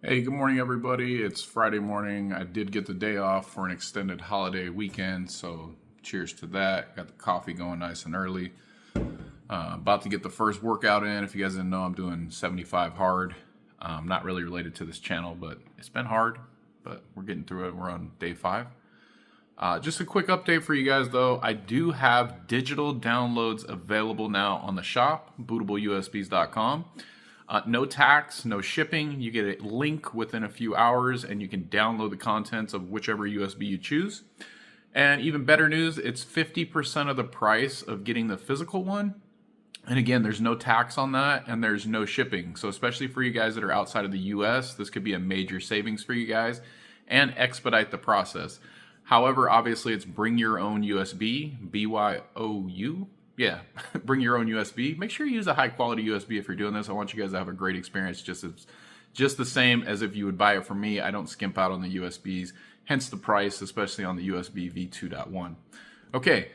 Hey, good morning, everybody. It's Friday morning. I did get the day off for an extended holiday weekend, so cheers to that. Got the coffee going nice and early. About to get the first workout in. If you guys didn't know, I'm doing 75 hard. Not really related to this channel, but it's been hard, but we're getting through it. We're on day 5. Just a quick update for you guys, though. I do have digital downloads available now on the shop, bootableusbs.com. No tax, no shipping. You get a link within a few hours and you can download the contents of whichever USB you choose. And even better news, it's 50% of the price of getting the physical one. And again, there's no tax on that and there's no shipping. So especially for you guys that are outside of the US, this could be a major savings for you guys and expedite the process. However, obviously it's bring your own USB, BYOU. Yeah, bring your own USB. Make sure you use a high quality USB if you're doing this. I want you guys to have a great experience, just the same as if you would buy it from me. I don't skimp out on the USBs, hence the price, especially on the USB v2.1. Okay,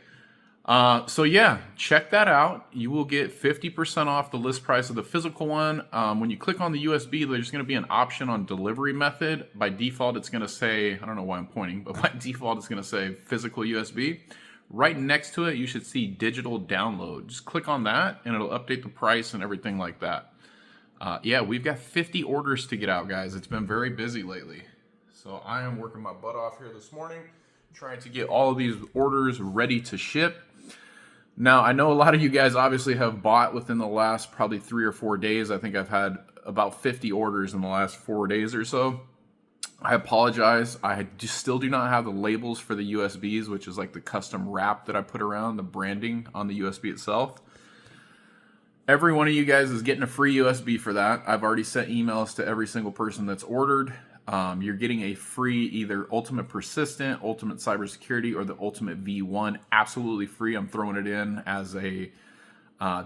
so yeah, check that out. You will get 50% off the list price of the physical one. When you click on the USB, there's going to be an option on delivery method. By default, it's going to say, I don't know why I'm pointing, but by default, it's going to say physical USB. Right next to it, you should see digital download. Just click on that and it'll update the price and everything like that. Yeah, we've got 50 orders to get out, guys. It's been very busy lately. So I am working my butt off here this morning, trying to get all of these orders ready to ship. Now, I know a lot of you guys obviously have bought within the last probably 3 or 4 days. I think I've had about 50 orders in the last 4 days or so. I apologize. I just still do not have the labels for the USBs, which is like the custom wrap that I put around the branding on the USB itself. Every one of you guys is getting a free USB for that. I've already sent emails to every single person that's ordered. You're getting a free either Ultimate Persistent, Ultimate Cybersecurity, or the Ultimate V1. Absolutely free. I'm throwing it in as a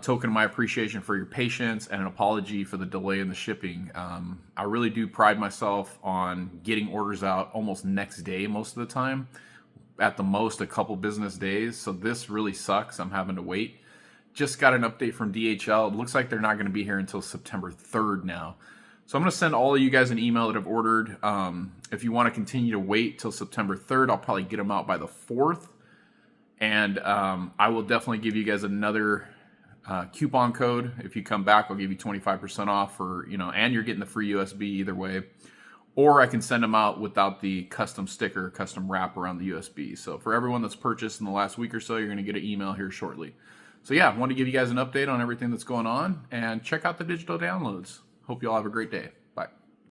token of my appreciation for your patience and an apology for the delay in the shipping. I really do pride myself on getting orders out almost next day most of the time, at the most a couple business days. So this really sucks. I'm having to wait. Just got an update from DHL. It looks like they're not going to be here until September 3rd now. So I'm going to send all of you guys an email that have ordered. If you want to continue to wait till September 3rd, I'll probably get them out by the 4th. And I will definitely give you guys another coupon code. If you come back, I'll give you 25% off and you're getting the free USB either way. Or I can send them out without the custom sticker, custom wrap around the USB. So for everyone that's purchased in the last week or so, you're going to get an email here shortly. So yeah, I want to give you guys an update on everything that's going on and check out the digital downloads. Hope you all have a great day.